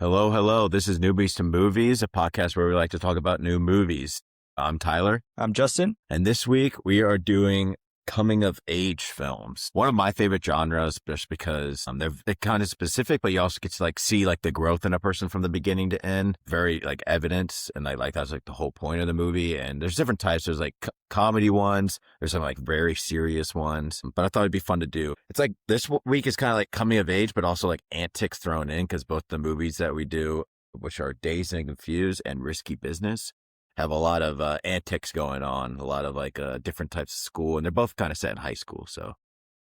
Hello, hello. This is Newbies to Movies, a podcast where we like to talk about new movies. I'm Tyler. I'm Justin. And this week we are doing coming of age films. One of my favorite genres, just because they're kind of specific, but you also get to see the growth in a person from the beginning to end. Very evidence, and that's the whole point of the movie. And there's different types. There's comedy ones. There's some very serious ones. But I thought it'd be fun to do. It's this week is kind of coming of age, but also antics thrown in, because both the movies that we do, which are Dazed and Confused and Risky Business, have a lot of antics going on, a lot of different types of school, and they're both kind of set in high school. So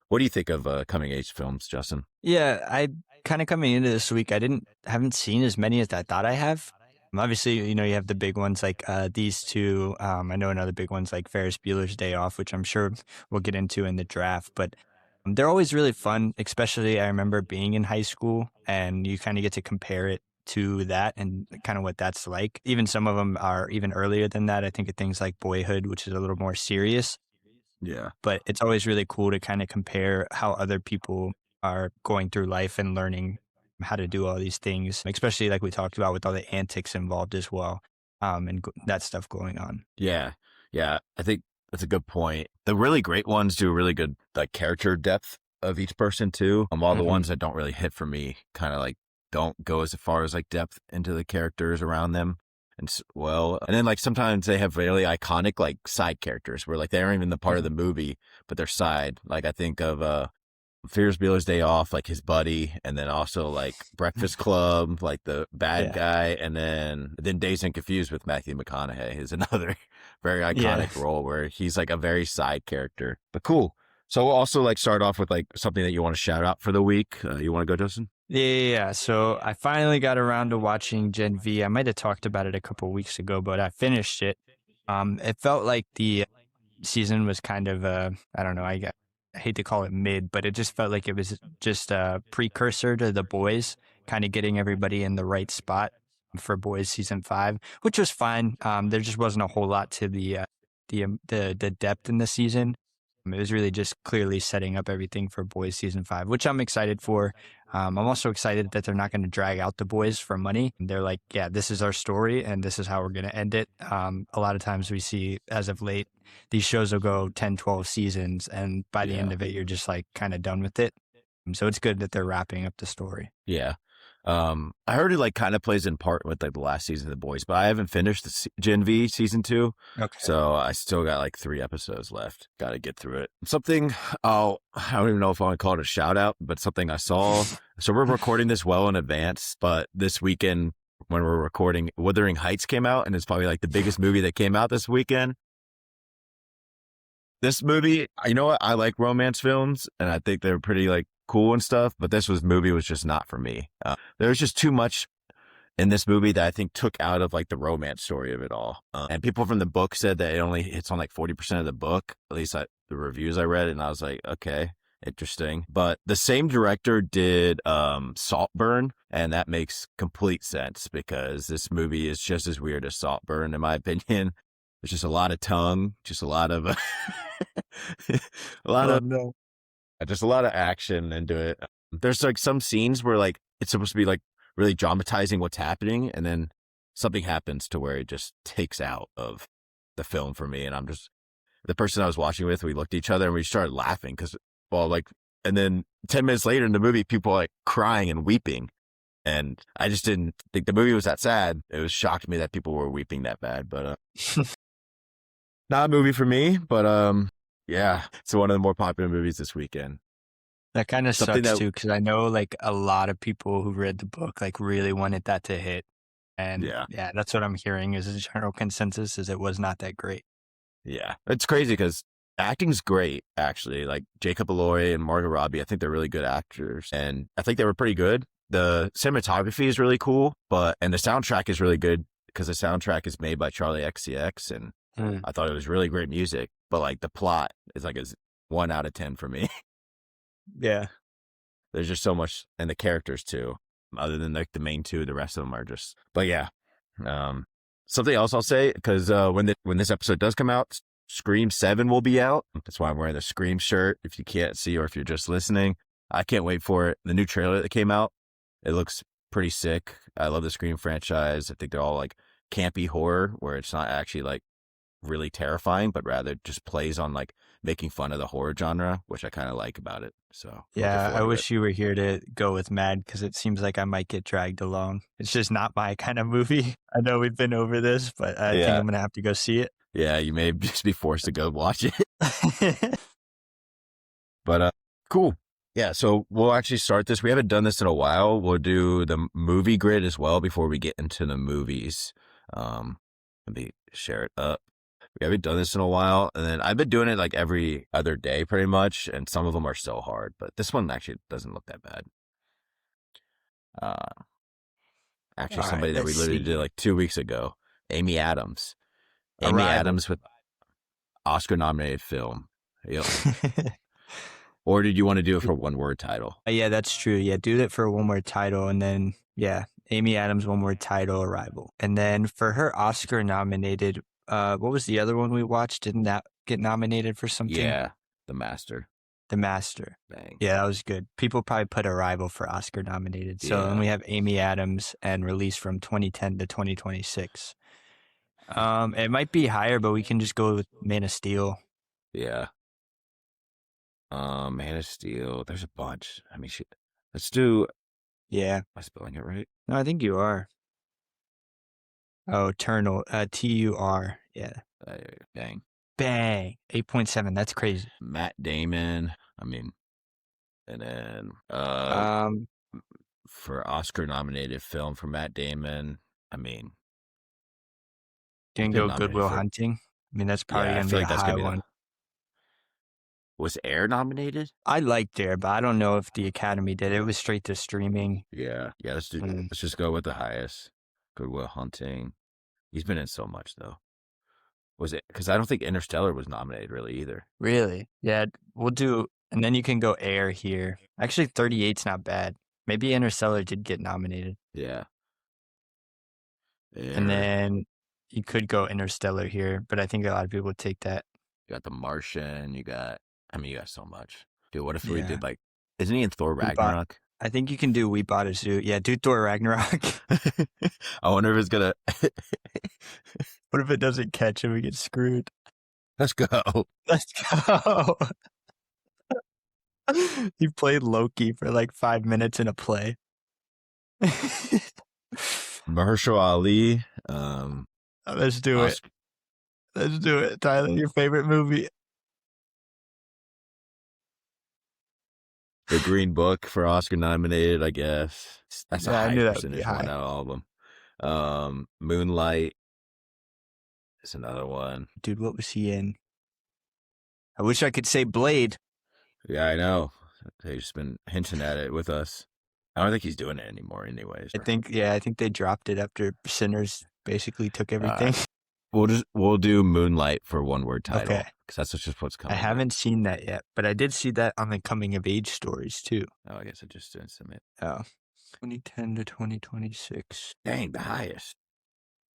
what do you think of coming age films, Justin? Yeah, I kind of coming into this week, I haven't seen as many as I thought I have. Obviously, you have the big ones like these two. I know another big one's like Ferris Bueller's Day Off, which I'm sure we'll get into in the draft, but they're always really fun, especially I remember being in high school and you kind of get to compare it to that and kind of what that's like. Even some of them are even earlier than that. I think of things like Boyhood, which is a little more serious. Yeah. But it's always really cool to kind of compare how other people are going through life and learning how to do all these things, especially like we talked about with all the antics involved as well, and that stuff going on. Yeah. Yeah. I think that's a good point. The really great ones do a really good character depth of each person too. All the ones that don't really hit for me kind of don't go as far as depth into the characters around them. And then sometimes they have really iconic side characters where they aren't even the part of the movie, but they're side. I think of Ferris Bueller's Day Off, his buddy, and then also Breakfast Club, the bad guy, and then Dazed and Confused with Matthew McConaughey is another very iconic role where he's a very side character. But cool. So we'll also start off with something that you want to shout out for the week. You want to go, Justin? Yeah. So I finally got around to watching Gen V. I might have talked about it a couple of weeks ago, but I finished it. It felt like the season was kind of I don't know, I hate to call it mid, but it just felt like it was just a precursor to The Boys, kind of getting everybody in the right spot for Boys season 5, which was fine. There just wasn't a whole lot to the depth in the season. It was really just clearly setting up everything for Boys season 5, which I'm excited for. I'm also excited that they're not going to drag out The Boys for money. They're like, yeah, this is our story and this is how we're going to end it. A lot of times we see, as of late, these shows will go 10, 12 seasons, and by the end of it, you're just kind of done with it. So it's good that they're wrapping up the story. Yeah. I heard it kind of plays in part with the last season of The Boys, but I haven't finished the Gen V season 2. Okay. So I still got 3 episodes left. Got to get through it. Something, I don't even know if I want to call it a shout out, but something I saw. So we're recording this well in advance, but this weekend when we're recording, Wuthering Heights came out, and it's probably the biggest movie that came out this weekend. This movie, you know what? I like romance films, and I think they're pretty cool and stuff, but this movie was just not for me. There was just too much in this movie that I think took out of the romance story of it all. And people from the book said that it only hits on 40% of the book, at least the reviews I read, and I was like, okay, interesting. But the same director did Saltburn, and that makes complete sense because this movie is just as weird as Saltburn, in my opinion. There's just a lot of tongue, just a lot of just a lot of action into it. There's some scenes where it's supposed to be really dramatizing what's happening, and then something happens to where it just takes out of the film for me. And I'm just, the person I was watching with, we looked at each other and we started laughing because, and then 10 minutes later in the movie, people are crying and weeping. And I just didn't think the movie was that sad. It was shocked me that people were weeping that bad, but not a movie for me, but yeah, it's one of the more popular movies this weekend. That kind of sucks too, because I know a lot of people who read the book really wanted that to hit, and yeah, that's what I'm hearing is the general consensus is it was not that great. Yeah, it's crazy because acting's great actually. Jacob Elordi and Margot Robbie, I think they're really good actors, and I think they were pretty good. The cinematography is really cool, and the soundtrack is really good because the soundtrack is made by Charlie XCX, and I thought it was really great music. But the plot is a 1 out of 10 for me. Yeah. There's just so much, and the characters too, other than the main two, the rest of them are just, but yeah. Something else I'll say, because when this episode does come out, Scream 7 will be out. That's why I'm wearing the Scream shirt. If you can't see, or if you're just listening, I can't wait for it. The new trailer that came out, it looks pretty sick. I love the Scream franchise. I think they're all like campy horror where it's not actually like really terrifying, but rather just plays on like making fun of the horror genre, which I kind of like about it. So Yeah, I wish you were here to go with Mad because it seems like I might get dragged along. It's just not my kind of movie. I know we've been over this, but I think I'm going to have to go see it. Yeah, you may just be forced to go watch it. But cool. Yeah, so we'll actually start this. We haven't done this in a while. We'll do the movie grid as well before we get into the movies. Let me share it up. We haven't done this in a while, and then I've been doing it like every other day pretty much, and some of them are so hard, but this one actually doesn't look that bad. Actually, All somebody right, that we literally did like 2 weeks ago, Amy Adams. Arrival. Amy Adams with Oscar-nominated film. Yep. Or did you want to do it for one-word title? Yeah, that's true. Yeah, do it for a one-word title, and then, yeah, Amy Adams, one-word title, Arrival. And then for her Oscar-nominated, what was the other one we watched? Didn't that get nominated for something? Yeah, The Master. The Master. Bang. Yeah, that was good. People probably put Arrival for Oscar-nominated. So then we have Amy Adams and released from 2010 to 2026. It might be higher, but we can just go with Man of Steel. Yeah. Man of Steel. There's a bunch. I mean, let's do. Yeah. Am I spelling it right? No, I think you are. Oh, Eternal. TUR. Yeah. Bang. Bang. 8.7. That's crazy. Matt Damon. I mean, and then for Oscar-nominated film for Matt Damon. I mean, can go Good Will Hunting. I mean, that's probably gonna be a high one. Was Air nominated? I liked Air, but I don't know if the Academy did. It was straight to streaming. Yeah. Let's just go with the highest. Good Will Hunting. He's been in so much though. Was it? Because I don't think Interstellar was nominated really either. Really? Yeah, we'll do. And then you can go Air here. Actually, 38's not bad. Maybe Interstellar did get nominated. Yeah. Air. And then you could go Interstellar here, but I think a lot of people would take that. You got The Martian. You got so much. Dude, what if we did like, isn't he in Thor Ragnarok? I think you can do We Bought a Zoo. Yeah, do Thor Ragnarok. I wonder if it's going to. What if it doesn't catch and we get screwed? Let's go. Let's go. He played Loki for like 5 minutes in a play. Mahershala Ali. Let's do it. Let's do it. Tyler, your favorite movie? The Green Book for Oscar nominated, I guess. That's a high percentage one out of all of them. Moonlight is another one. Dude, what was he in? I wish I could say Blade. Yeah, I know. They've just been hinting at it with us. I don't think he's doing it anymore anyways. I think they dropped it after Sinners basically took everything. We'll do Moonlight for one-word title. Okay. Because that's just what's coming. I haven't seen that yet, but I did see that on the coming of age stories too. Oh, I guess I just didn't submit. Oh. 2010 to 2026. Dang, the highest.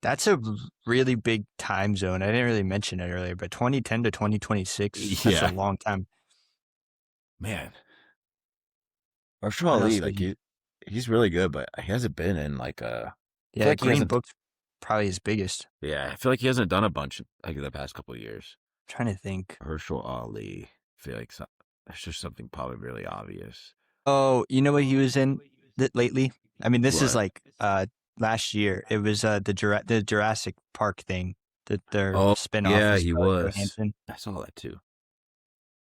That's a really big time zone. I didn't really mention it earlier, but 2010 to 2026, that's a long time. Man. Mahershala Ali, like he's really good, but he hasn't been in like a... Yeah, like Green Book's probably his biggest. Yeah, I feel like he hasn't done a bunch like the past couple of years. I'm trying to think. Mahershala Ali. I feel like that's just something probably really obvious. Oh, you know what he was in lately? I mean, this is like last year. It was the Jurassic Park thing. Their spin-off. Yeah, he was. I saw that too.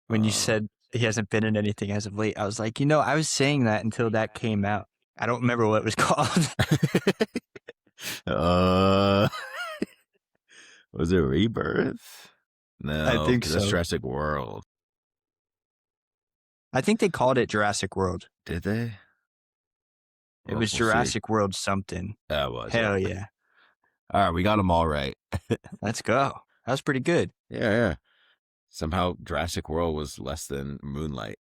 When you said he hasn't been in anything as of late, I was like, I was saying that until that came out. I don't remember what it was called. Was it Rebirth? No, I think so. That's Jurassic World. I think they called it Jurassic World. Did they? It was Jurassic World something. That was. Hell yeah. All right, we got them all right. Let's go. That was pretty good. Yeah. Somehow Jurassic World was less than Moonlight.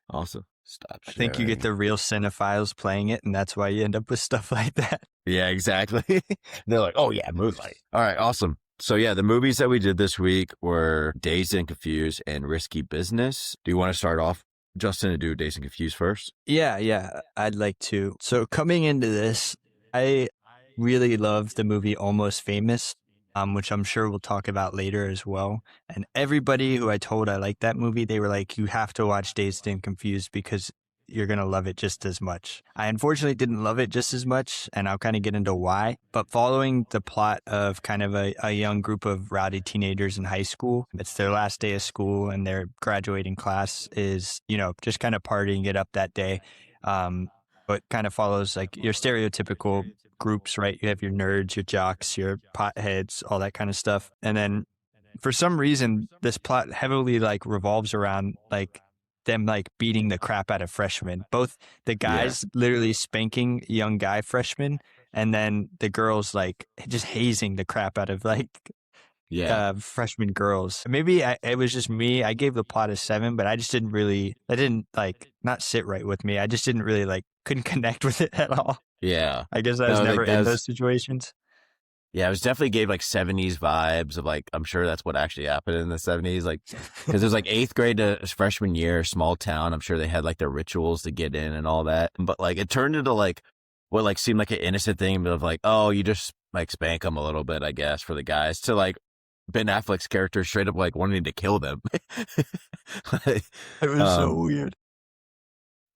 Also, stop sharing. I think you get the real cinephiles playing it, and that's why you end up with stuff like that. Yeah, exactly. They're like, oh yeah, Moonlight. All right, awesome. So yeah, the movies that we did this week were Dazed and Confused and Risky Business. Do you want to start off Justin to do Dazed and Confused first? Yeah, I'd like to. So coming into this, I really love the movie Almost Famous, which I'm sure we'll talk about later as well. And everybody who I told I liked that movie, they were like, you have to watch Dazed and Confused because you're going to love it just as much. I unfortunately didn't love it just as much, and I'll kind of get into why. But following the plot of kind of a young group of rowdy teenagers in high school, it's their last day of school and their graduating class is, just kind of partying it up that day. But kind of follows like your stereotypical groups, right? You have your nerds, your jocks, your potheads, all that kind of stuff. And then for some reason, this plot heavily like revolves around like them like beating the crap out of freshmen. Both the guys literally spanking young guy freshmen, and then the girls like just hazing the crap out of like freshman girls. Maybe it was just me. I gave the plot a 7, but I didn't like not sit right with me. I just didn't really like couldn't connect with it at all. Yeah. I guess I was never in those situations. Yeah, it was definitely gave like 70s vibes of like, I'm sure that's what actually happened in the 70s. Like, because it was like 8th grade to freshman year, small town. I'm sure they had like their rituals to get in and all that. But like, it turned into like what like seemed like an innocent thing of like, oh, you just like spank them a little bit, I guess, for the guys, to like Ben Affleck's character straight up like wanting to kill them. It was so weird.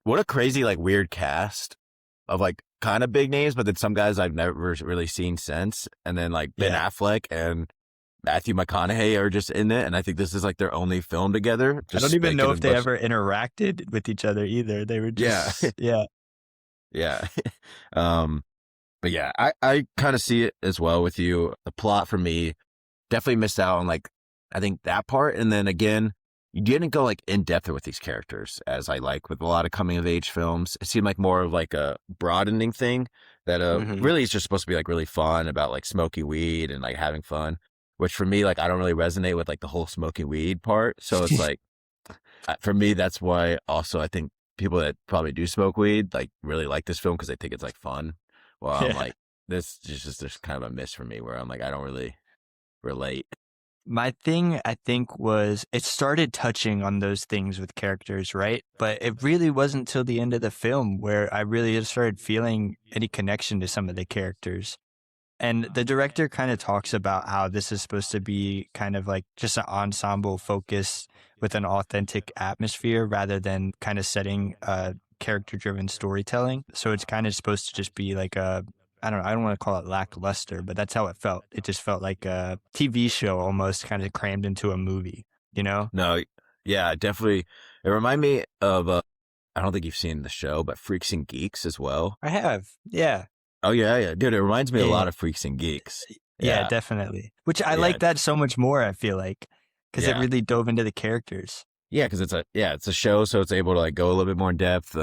What a crazy, like weird cast of like kind of big names, but then some guys I've never really seen since. And then like Ben Affleck and Matthew McConaughey are just in it. And I think this is like their only film together. I don't even know if they ever interacted with each other either. They were just, yeah. But yeah, I kind of see it as well with you. The plot for me definitely missed out on like, I think that part. And then again, you didn't go like in depth with these characters as I like with a lot of coming of age films. It seemed like more of like a broadening thing that really is just supposed to be like really fun about like smoking weed and like having fun, which for me, like I don't really resonate with like the whole smoking weed part. So it's like, for me, that's why also I think people that probably do smoke weed like really like this film because they think it's like fun. Well, I'm like, this is just kind of a miss for me where I'm like, I don't really relate. My thing, I think, was it started touching on those things with characters, right? But it really wasn't till the end of the film where I really just started feeling any connection to some of the characters. And the director kind of talks about how this is supposed to be kind of like just an ensemble focus with an authentic atmosphere rather than kind of setting character-driven storytelling. So it's kind of supposed to just be like I don't want to call it lackluster, but that's how it felt. It just felt like a TV show almost kind of crammed into a movie, No, yeah, definitely. It reminded me of, I don't think you've seen the show, but Freaks and Geeks as well. I have, yeah. Oh, yeah. Dude, it reminds me a lot of Freaks and Geeks. Yeah, definitely. Which I like that so much more, I feel like, because it really dove into the characters. Yeah, because it's a show, so it's able to like go a little bit more in depth.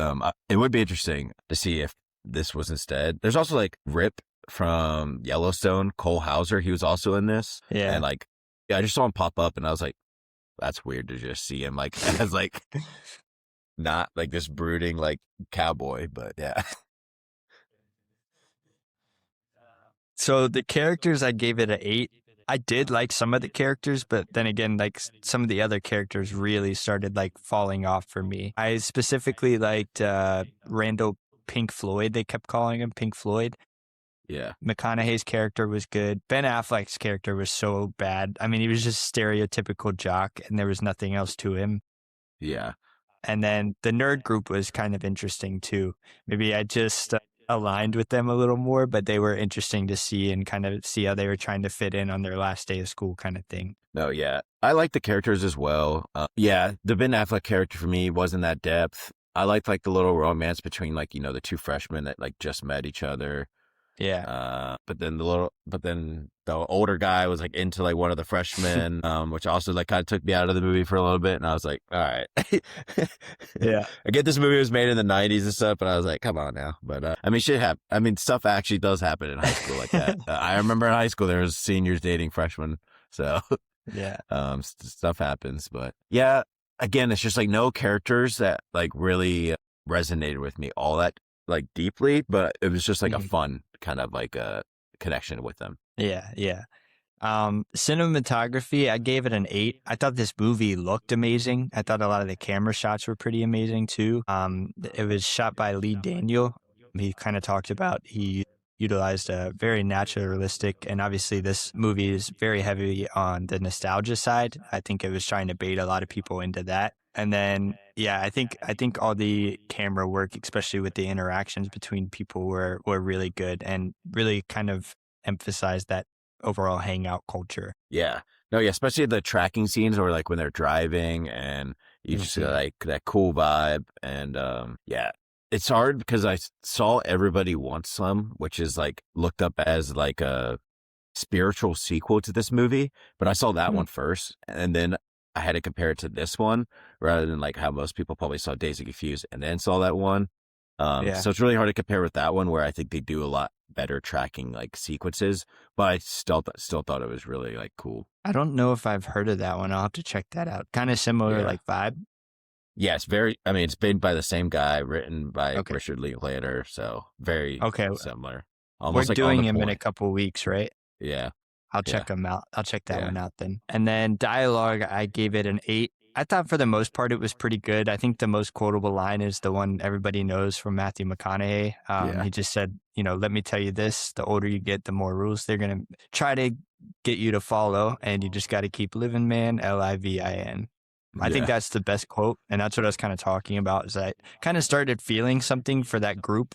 It would be interesting to see if this was instead. There's also like Rip from Yellowstone, Cole Hauser. He was also in this. Yeah. And like, I just saw him pop up and I was like, that's weird to just see him like as like not like this brooding like cowboy, but yeah. So the characters, I gave it an 8. I did like some of the characters, but then again, like some of the other characters really started like falling off for me. I specifically liked Randall Pink Floyd. They kept calling him Pink Floyd. Yeah. McConaughey's character was good. Ben Affleck's character was so bad. I mean, he was just stereotypical jock and there was nothing else to him. Yeah. And then the nerd group was kind of interesting too. Maybe I just aligned with them a little more, but they were interesting to see and kind of see how they were trying to fit in on their last day of school kind of thing. No, yeah. I like the characters as well. The Ben Affleck character for me wasn't that depth. I liked like the little romance between like, the two freshmen that like just met each other. Yeah. But then the older guy was like into like one of the freshmen, which also like kind of took me out of the movie for a little bit. And I was like, all right. Yeah. I get this movie was made in the 90s and stuff, but I was like, come on now. But I mean, shit happen. I mean, stuff actually does happen in high school like that. I remember in high school there was seniors dating freshmen. So yeah. Stuff happens. But yeah, again, it's just like no characters that like really resonated with me all that like deeply, but it was just like a fun kind of like a connection with them. Yeah. Cinematography, I gave it an 8. I thought this movie looked amazing. I thought a lot of the camera shots were pretty amazing too. It was shot by Lee Daniel. He kind of talked about he utilized a very naturalistic, and obviously this movie is very heavy on the nostalgia side. I think it was trying to bait a lot of people into that. And then, yeah, I think all the camera work, especially with the interactions between people, were really good and really kind of emphasized that overall hangout culture. Yeah. No, yeah, especially the tracking scenes or like when they're driving and you just get like that cool vibe. And yeah, it's hard because I saw Everybody Wants Some, which is like looked up as like a spiritual sequel to this movie, but I saw that one first. And then I had to compare it to this one rather than like how most people probably saw Dazed and Confused and then saw that one. Yeah. So it's really hard to compare with that one where I think they do a lot better tracking like sequences, but I still thought it was really like cool. I don't know if I've heard of that one. I'll have to check that out. Kind of similar Yeah. like vibe. Yeah, it's made by the same guy, written by Okay. Richard Linklater, so very similar. We're Almost like on doing the him in a point. couple weeks, right? Yeah. I'll Yeah. check him out. I'll check that Yeah. one out then. And then dialogue, I gave it an 8. I thought for the most part it was pretty good. I think the most quotable line is the one everybody knows from Matthew McConaughey. Yeah. He just said, let me tell you this, the older you get, the more rules they're going to try to get you to follow, and you just got to keep living, man. LIVIN. I think Yeah. that's the best quote. And that's what I was kind of talking about, is I kind of started feeling something for that group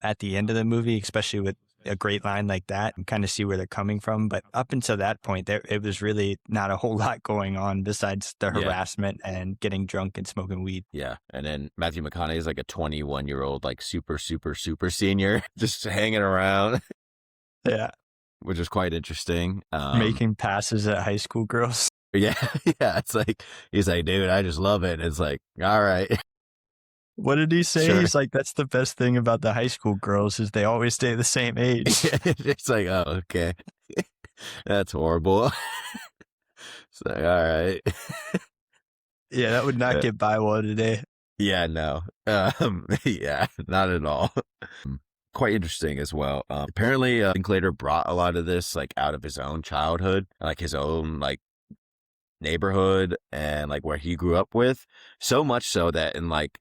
at the end of the movie, especially with a great line like that, and kind of see where they're coming from. But up until that point, it was really not a whole lot going on besides the harassment and getting drunk and smoking weed. Yeah. And then Matthew McConaughey is like a 21-year-old, like super, super, super senior, just hanging around, Yeah. which is quite interesting. Making passes at high school girls. Yeah. Yeah. It's like, he's like, dude, I just love it. It's like, all right. What did he say? Sure. He's like, that's the best thing about the high school girls is they always stay the same age. It's like, oh, okay. That's horrible. It's like, all right. Yeah, that would not get by well today. Yeah, no. Yeah, not at all. Quite interesting as well. Apparently, Linklater brought a lot of this like out of his own childhood, like his own like neighborhood and like where he grew up with. So much so that in like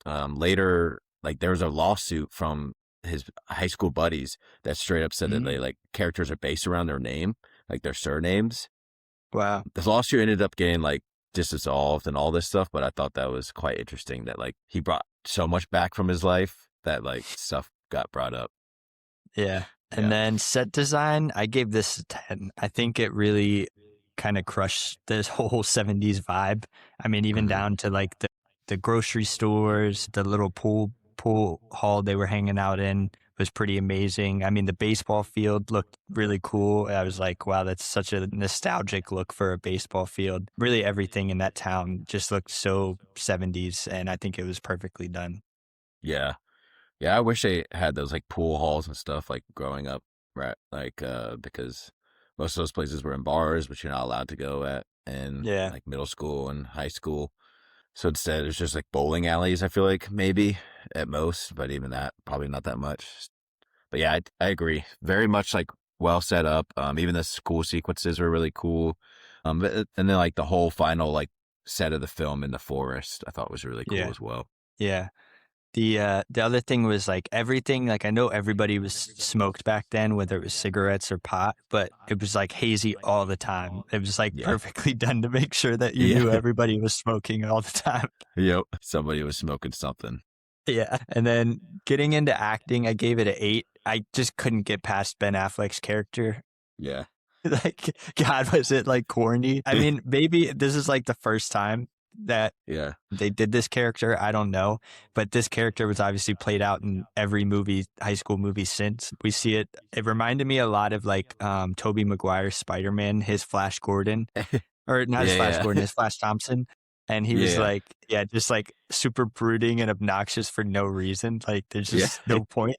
later, like there was a lawsuit from his high school buddies that straight up said that they like characters are based around their name, like their surnames. Wow. The lawsuit ended up getting like dissolved and all this stuff, but I thought that was quite interesting that like he brought so much back from his life that like stuff got brought up. Yeah. And then set design, I gave this a 10. I think it really kind of crushed this whole 70s vibe. I mean, even down to like the grocery stores, the little pool hall they were hanging out in was pretty amazing. I mean, the baseball field looked really cool. I was like, wow, that's such a nostalgic look for a baseball field. Really everything in that town just looked so 70s, and I think it was perfectly done. Yeah. Yeah, I wish they had those like pool halls and stuff like growing up, right? Like because most of those places were in bars, which you're not allowed to go at in like middle school and high school. So instead, it's just like bowling alleys, I feel like, maybe at most, but even that, probably not that much. But yeah, I agree. Very much like well set up. Even the school sequences were really cool. And then like the whole final like set of the film in the forest, I thought was really cool as well. Yeah. The other thing was like everything, like I know everybody was smoked back then, whether it was cigarettes or pot, but it was like hazy all the time. It was like perfectly done to make sure that you knew everybody was smoking all the time. Yep. Somebody was smoking something. Yeah. And then getting into acting, I gave it an 8. I just couldn't get past Ben Affleck's character. Yeah. Like, God, was it like corny? I mean, maybe this is like the first time that they did this character. I don't know, but this character was obviously played out in every movie, high school movie since. We see it. It reminded me a lot of like Tobey Maguire's Spider-Man, his Flash Gordon, or not his Flash Gordon, his Flash Thompson. And he was like, just like super brooding and obnoxious for no reason. Like there's just no point.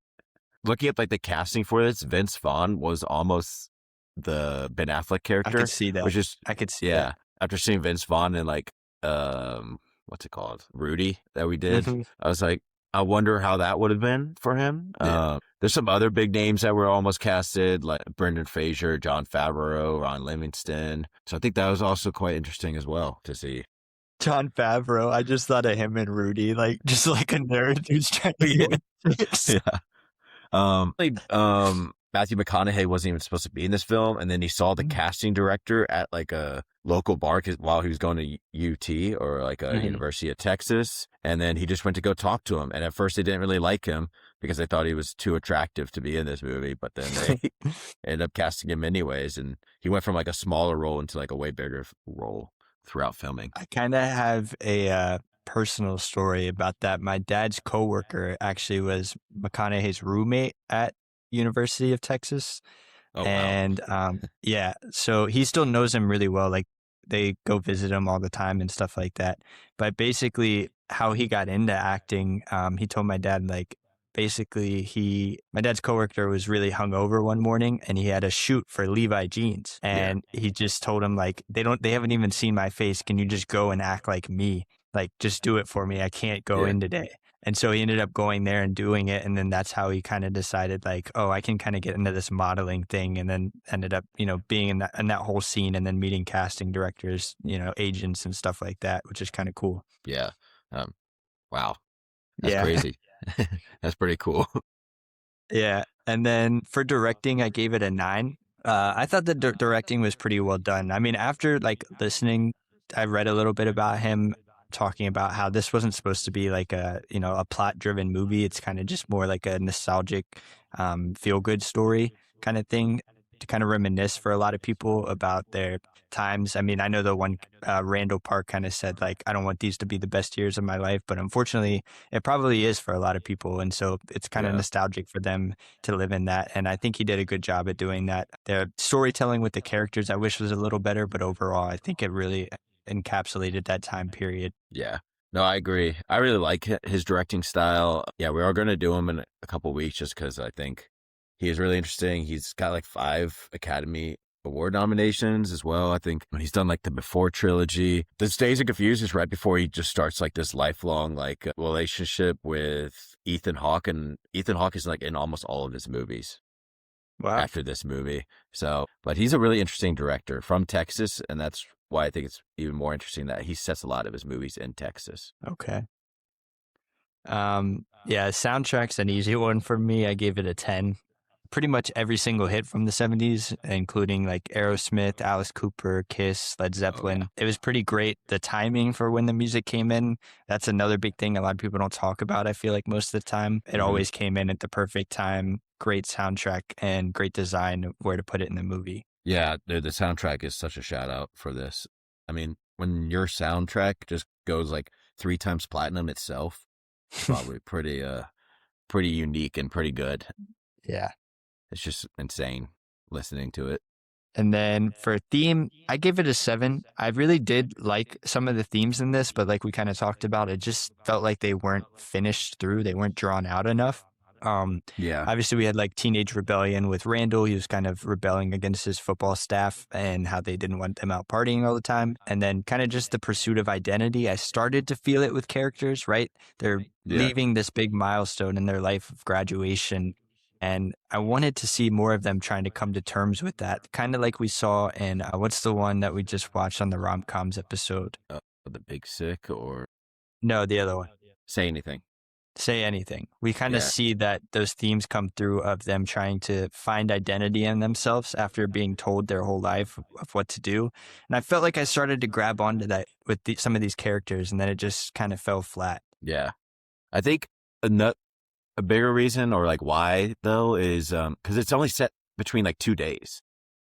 Looking at like the casting for this, Vince Vaughn was almost the Ben Affleck character. I could see that. Which is, I could see that. After seeing Vince Vaughn and like, what's it called? Rudy that we did. I was like, I wonder how that would have been for him. Yeah. There's some other big names that were almost casted, like Brendan Fraser, Jon Favreau, Ron Livingston. So I think that was also quite interesting as well to see. Jon Favreau, I just thought of him and Rudy, like just like a nerd who's trying to Yeah. get chicks. Yeah. Matthew McConaughey wasn't even supposed to be in this film, and then he saw the casting director at like a local bar while he was going to UT or like a University of Texas, and then he just went to go talk to him. And at first, they didn't really like him because they thought he was too attractive to be in this movie, but then they ended up casting him anyways, and he went from like a smaller role into like a way bigger role throughout filming. I kind of have a personal story about that. My dad's coworker actually was McConaughey's roommate at University of Texas. Oh, and yeah, so he still knows him really well. Like they go visit him all the time and stuff like that. But basically how he got into acting, he told my dad, like, basically my dad's coworker was really hungover one morning and he had a shoot for Levi jeans, and he just told him, like, they haven't even seen my face. Can you just go and act like me? Like, just do it for me. I can't go in today. And so he ended up going there and doing it. And then that's how he kind of decided, like, oh, I can kind of get into this modeling thing. And then ended up, being in that whole scene, and then meeting casting directors, agents and stuff like that, which is kind of cool. Yeah. Wow. That's crazy. That's pretty cool. Yeah. And then for directing, I gave it a 9. I thought the directing was pretty well done. I mean, after like listening, I read a little bit about him, talking about how this wasn't supposed to be like a plot driven movie. It's kind of just more like a nostalgic, feel good story kind of thing, to kind of reminisce for a lot of people about their times. I mean, I know the one, Randall Park kind of said, like, I don't want these to be the best years of my life, but unfortunately it probably is for a lot of people. And so it's kind of nostalgic for them to live in that. And I think he did a good job at doing that. The storytelling with the characters, I wish was a little better, but overall, I think it really encapsulated that time period. Yeah. No, I agree. I really like his directing style. Yeah, we are going to do him in a couple weeks just because I think he is really interesting. He's got like 5 Academy Award nominations as well. I think he's done like the Before trilogy. This Dazed and Confused is right before he just starts like this lifelong like relationship with Ethan Hawke, and Ethan Hawke is like in almost all of his movies. Wow. After this movie. So, but he's a really interesting director from Texas, and that's why I think it's even more interesting that he sets a lot of his movies in Texas. Okay. Yeah, soundtrack's an easy one for me. I gave it a 10. Pretty much every single hit from the 70s, including like Aerosmith, Alice Cooper, Kiss, Led Zeppelin. It was pretty great. The timing for when the music came in, that's another big thing a lot of people don't talk about, I feel like, most of the time. It always came in at the perfect time. Great soundtrack and great design of where to put it in the movie. Yeah, dude, the soundtrack is such a shout out for this. I mean, when your soundtrack just goes like 3 times platinum itself, it's probably pretty unique and pretty good. Yeah. It's just insane listening to it. And then for theme, I gave it a 7. I really did like some of the themes in this, but like we kind of talked about, it just felt like they weren't finished through. They weren't drawn out enough. Obviously we had like teenage rebellion with Randall. He was kind of rebelling against his football staff and how they didn't want them out partying all the time. And then kind of just the pursuit of identity. I started to feel it with characters, right? They're leaving this big milestone in their life of graduation. And I wanted to see more of them trying to come to terms with that. Kind of like we saw in, what's the one that we just watched on the rom-coms episode? The Big Sick, or? No, the other one. Say Anything. Say Anything. We kind of see that those themes come through of them trying to find identity in themselves after being told their whole life of what to do. And I felt like I started to grab onto that with some of these characters, and then it just kind of fell flat. Yeah. I think a bigger reason, or like why though, is because it's only set between like 2 days.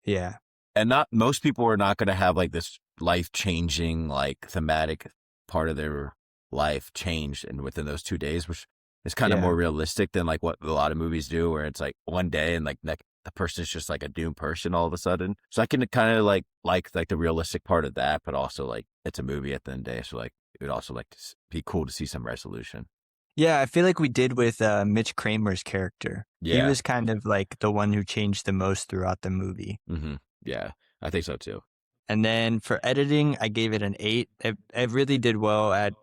Yeah. And most people are not going to have like this life-changing like thematic part of their life changed and within those 2 days, which is kind of more realistic than like what a lot of movies do, where it's like one day and like the person is just like a doomed person all of a sudden. So I can kind of like the realistic part of that, but also like it's a movie at the end of the day, so like it would also like to be cool to see some resolution. Yeah, I feel like we did with Mitch Kramer's character. Yeah. He was kind of like the one who changed the most throughout the movie. Mm-hmm. Yeah, I think so too. And then for editing, I gave it an 8. It really did well at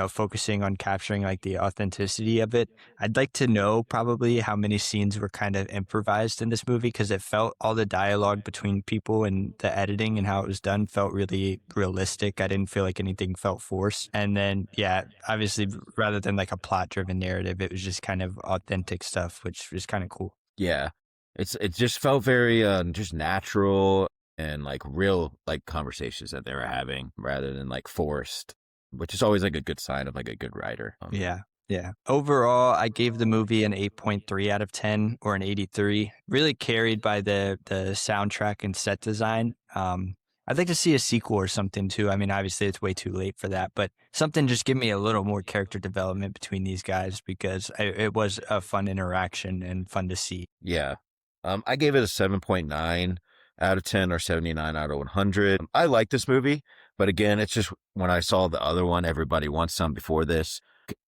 focusing on capturing like the authenticity of it. I'd like to know probably how many scenes were kind of improvised in this movie because it felt all the dialogue between people and the editing and how it was done felt really realistic. I didn't feel like anything felt forced. And then, yeah, obviously, rather than like a plot driven narrative, it was just kind of authentic stuff, which was kind of cool. Yeah. It just felt very just natural and like real like conversations that they were having rather than like forced, which is always like a good sign of like a good writer. Yeah. Yeah. Overall, I gave the movie an 8.3 out of 10 or an 83. Really carried by the soundtrack and set design. I'd like to see a sequel or something too. I mean, obviously it's way too late for that, but something just give me a little more character development between these guys because it was a fun interaction and fun to see. Yeah. I gave it a 7.9 out of 10 or 79 out of 100. I like this movie, but again, it's just when I saw the other one, Everybody Wants Some, before this,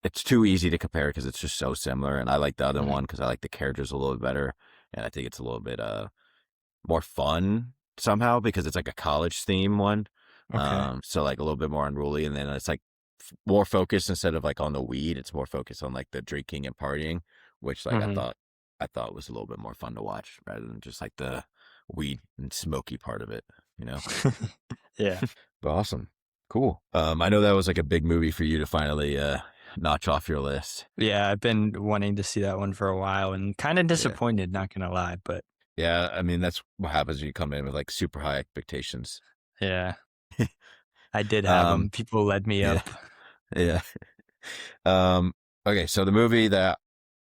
it's too easy to compare because it's just so similar. And I like the other one because I like the characters a little bit better. And I think it's a little bit more fun somehow because it's like a college theme one. Okay. So like a little bit more unruly. And then it's like more focused instead of like on the weed. It's more focused on like the drinking and partying, which like Hmm. I thought was a little bit more fun to watch rather than just like the weed and smoky part of it, you know? Yeah. But awesome. Cool. I know that was like a big movie for you to finally notch off your list. Yeah. I've been wanting to see that one for a while and kind of Yeah. disappointed, not going to lie, but Yeah, I mean that's what happens when you come in with like super high expectations. yeah, I did have them. Um People led me yeah, up. yeah. Um okay, so the movie that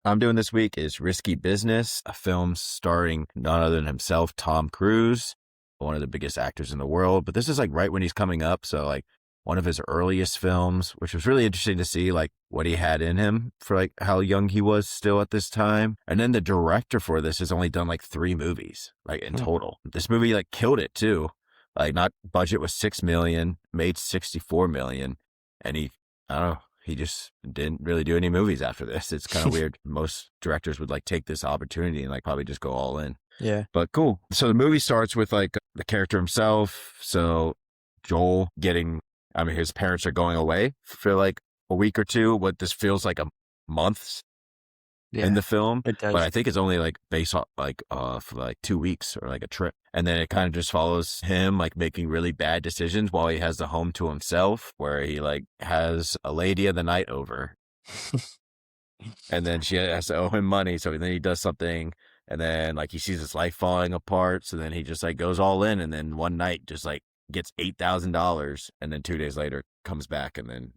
I'm doing this week is Risky Business, a film starring none other than himself, Tom Cruise, one of the biggest actors in the world. But this is like right when he's coming up. So like one of his earliest films, which was really interesting to see like what he had in him for like how young he was still at this time. And then the director for this has only done like 3 movies, like in Hmm. total. This movie like killed it too. Like not budget was 6 million, made 64 million. And I don't know, he just didn't really do any movies after this. It's kind of weird. Most directors would like take this opportunity and like probably just go all in. Yeah. But cool. So the movie starts with like the character himself. So Joel I mean, his parents are going away for like a week or two. What this feels like a month in Yeah. the film, It but does. I think it's only like based on like for like 2 weeks or like a trip. And then it kind of just follows him like making really bad decisions while he has the home to himself, where he like has a lady of the night over and then she has to owe him money. So then he does something and then like he sees his life falling apart. So then he just like goes all in and then one night just like gets $8,000 and then 2 days later comes back and then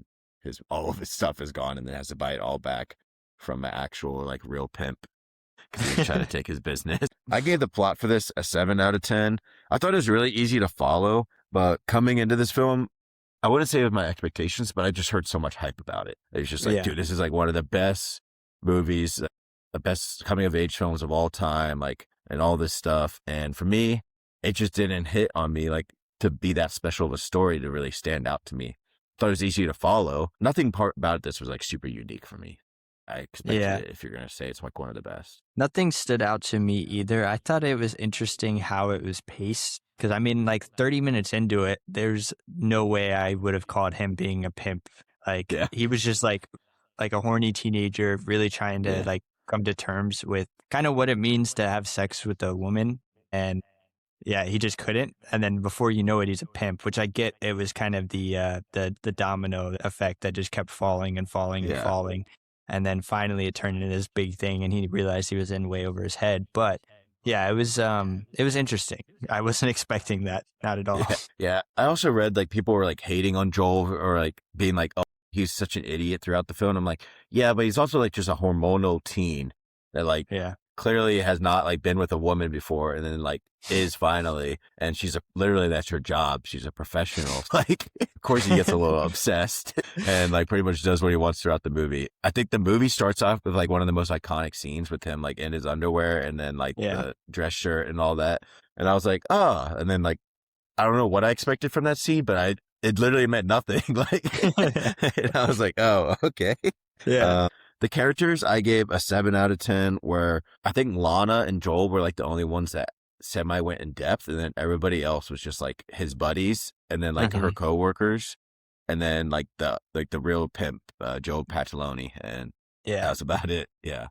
all of his stuff is gone and then has to buy it all back from an actual like real pimp because he was trying to take his business. I gave the plot for this a 7 out of 10. I thought it was really easy to follow, but coming into this film, I wouldn't say it was my expectations, but I just heard so much hype about it. It was just like, Yeah. dude, this is like one of the best movies, the best coming of age films of all time, like, and all this stuff. And for me, it just didn't hit on me like to be that special of a story to really stand out to me. Thought it was easy to follow. Nothing part about this was like super unique for me. I expected Yeah. it if you're going to say it's like one of the best. Nothing stood out to me either. I thought it was interesting how it was paced. Because I mean, like 30 minutes into it, there's no way I would have called him being a pimp. Like Yeah. he was just like a horny teenager, really trying to Yeah. like come to terms with kind of what it means to have sex with a woman. And yeah, he just couldn't. And then before you know it, he's a pimp, which I get. It was kind of the domino effect that just kept falling and falling and Yeah. falling. And then finally it turned into this big thing and he realized he was in way over his head. But yeah, it was interesting. I wasn't expecting that, not at all. Yeah. Yeah. I also read like people were like hating on Joel or like being like, oh, he's such an idiot throughout the film. I'm like, yeah, but he's also like just a hormonal teen that like Yeah. clearly has not like been with a woman before and then like is finally, and she's literally that's her job. She's a professional. Like, of course he gets a little obsessed and like pretty much does what he wants throughout the movie. I think the movie starts off with like one of the most iconic scenes with him like in his underwear and then like Yeah. the dress shirt and all that. And I was like, oh, and then like, I don't know what I expected from that scene, but it literally meant nothing. Like, and I was like, oh, okay. Yeah. The characters I gave a 7 out of 10, where I think Lana and Joel were like the only ones that semi went in depth, and then everybody else was just like his buddies and then like her coworkers. and then like the real pimp, Joe Pataloni, and Yeah. that's about it. Yeah.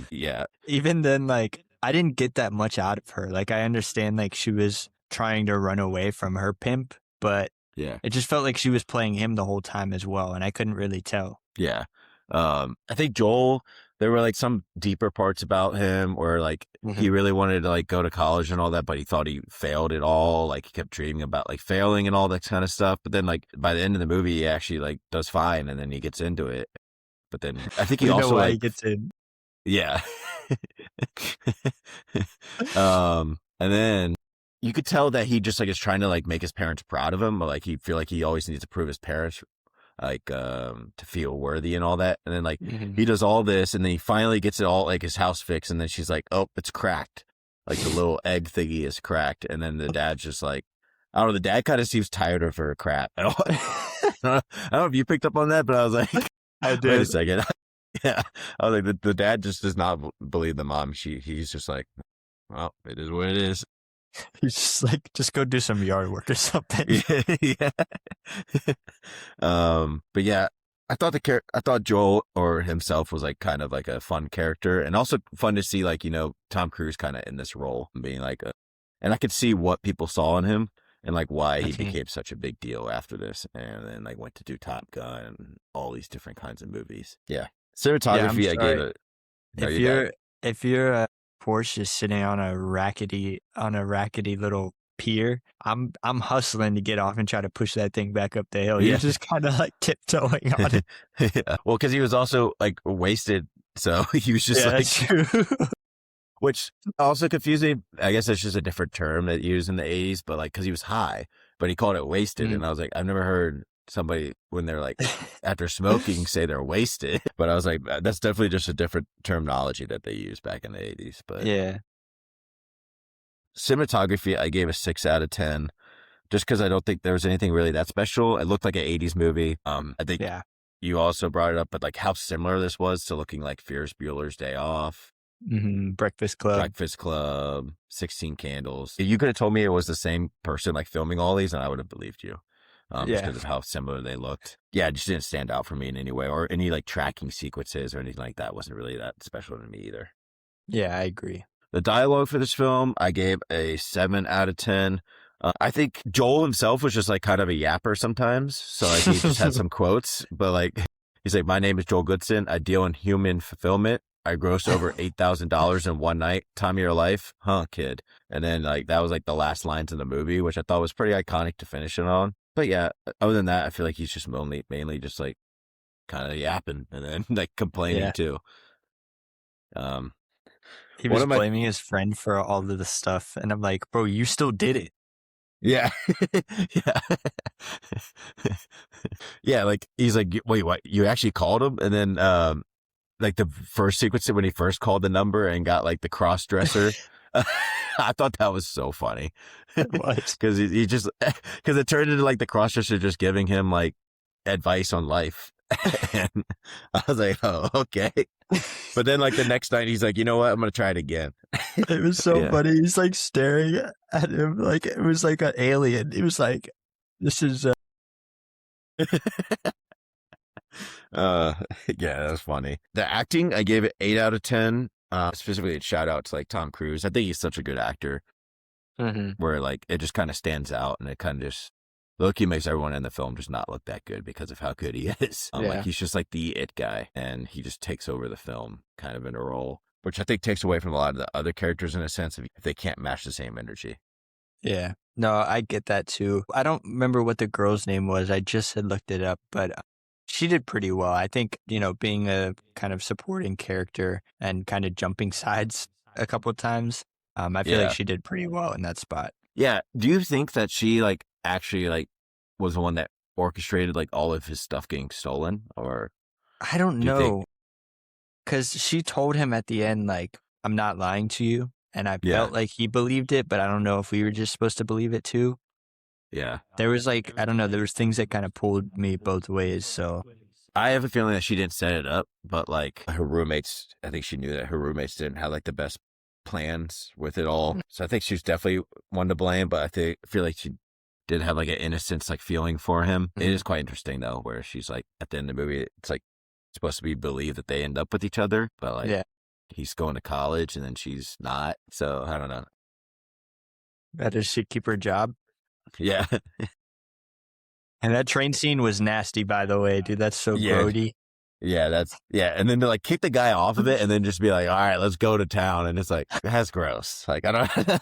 Yeah. Even then, like, I didn't get that much out of her. Like, I understand, like, she was trying to run away from her pimp, but Yeah. it just felt like she was playing him the whole time as well, and I couldn't really tell. Yeah. I think Joel, there were like some deeper parts about him where like he really wanted to like go to college and all that, but he thought he failed it all. Like he kept dreaming about like failing and all that kind of stuff. But then like by the end of the movie, he actually like does fine and then he gets into it. But then I think he We know also why like, he gets in. yeah. And then you could tell that he just like is trying to like make his parents proud of him, but like he feel like he always needs to prove his parents like to feel worthy and all that. And then like he does all this and then he finally gets it all like his house fixed and then she's like, oh, it's cracked. Like the little egg thingy is cracked. And then the dad's just like, I don't know, the dad kind of seems tired of her crap. I don't know if you picked up on that, but I was like, I did. wait a second. Yeah. I was like, the dad just does not believe the mom. He's just like, well, it is what it is. He's just like, just go do some yard work or something. Yeah. But yeah, I thought Joel or himself was like kind of like a fun character and also fun to see like, you know, Tom Cruise kind of in this role being like and I could see what people saw in him and like why he became such a big deal after this and then like went to do Top Gun and all these different kinds of movies. Yeah. Cinematography, I gave it. If you're Porsche is sitting on a rackety little pier, I'm hustling to get off and try to push that thing back up the hill. You're just kind of like tiptoeing on it. Yeah. Well, because he was also like wasted, so he was just like. That's true. Which also confused me. I guess that's just a different term that used in the 80s, but like because he was high, but he called it wasted, and I was like, I've never heard somebody when they're like after smoking say they're wasted, but I was like, that's definitely just a different terminology that they used back in the 80s. But yeah, cinematography, I gave a 6 out of 10, just because I don't think there was anything really that special. It looked like an 80s movie. I think you also brought it up, but like how similar this was to looking like Ferris Bueller's Day Off. Breakfast Club, 16 Candles. You could have told me it was the same person like filming all these and I would have believed you. Just because of how similar they looked. Yeah, it just didn't stand out for me in any way or any like tracking sequences or anything like that wasn't really that special to me either. Yeah, I agree. The dialogue for this film, I gave a 7 out of 10. I think Joel himself was just like kind of a yapper sometimes. So like he just had some quotes, but like he's like, my name is Joel Goodson. I deal in human fulfillment. I grossed over $8,000 in one night. Time of your life? Huh, kid. And then like that was like the last lines in the movie, which I thought was pretty iconic to finish it on. But yeah, other than that, I feel like he's just mainly just like kind of yapping and then like complaining too. He was blaming his friend for all of the stuff, and I'm like, bro, you still did it. Yeah. Yeah. Yeah, like he's like, wait, what? You actually called him? And then like the first sequence when he first called the number and got like the cross dresser. I thought that was so funny. It was. Because he just, because it turned into like the crossdresser just giving him like advice on life. And I was like, oh, okay. But then like the next night he's like, you know what? I'm going to try it again. It was so funny. He's like staring at him like it was like an alien. He was like, this is. Yeah, that's funny. The acting, I gave it 8 out of 10. Specifically, a shout out to like Tom Cruise. I think he's such a good actor. Where like it just kind of stands out, and it kind of just low-key makes everyone in the film just not look that good because of how good he is. Like he's just like the it guy, and he just takes over the film kind of in a role, which I think takes away from a lot of the other characters in a sense if they can't match the same energy. Yeah, no, I get that too. I don't remember what the girl's name was. I just had looked it up, but she did pretty well. I think, you know, being a kind of supporting character and kind of jumping sides a couple of times, I feel like she did pretty well in that spot. Yeah. Do you think that she like actually like was the one that orchestrated like all of his stuff getting stolen, or? I don't know. Because she told him at the end, like, I'm not lying to you. And I felt like he believed it, but I don't know if we were just supposed to believe it too. Yeah. There was like, I don't know, there was things that kind of pulled me both ways. So I have a feeling that she didn't set it up, but like her roommates, I think she knew that her roommates didn't have like the best plans with it all. So I think she was definitely one to blame, but I feel like she did have like an innocence like feeling for him. It Mhm. is quite interesting though, where she's like at the end of the movie, it's like supposed to be believed that they end up with each other, but like Yeah. he's going to college and then she's not. So I don't know. Better she keep her job. Yeah. And that train scene was nasty, by the way, dude. That's so Yeah. grody. Yeah, and then to like kick the guy off of it and then just be like, all right, let's go to town. And it's like, that's gross. Like, I don't,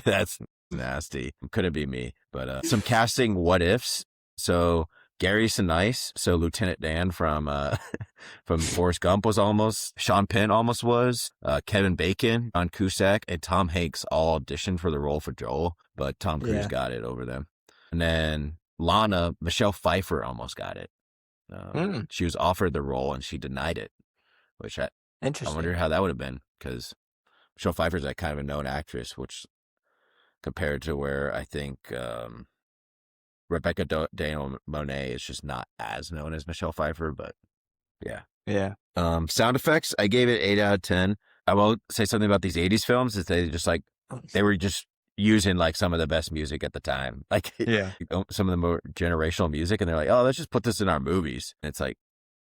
that's nasty. Couldn't be me. But some casting what ifs. So Gary Sinise, so Lieutenant Dan from from Forrest Gump was almost, Sean Penn almost was, Kevin Bacon, John Cusack, and Tom Hanks all auditioned for the role for Joel, but Tom Cruise got it over them. And then Lana, Michelle Pfeiffer almost got it. She was offered the role and she denied it, which I wonder how that would have been, because Michelle Pfeiffer's like kind of a known actress, which compared to where I think Rebecca Daniel Monet is just not as known as Michelle Pfeiffer, but yeah. Yeah. Sound effects, I gave it 8 out of 10. I will say something about these 80s films is they were just using like some of the best music at the time. Like some of the more generational music, and they're like, oh, let's just put this in our movies. And it's like,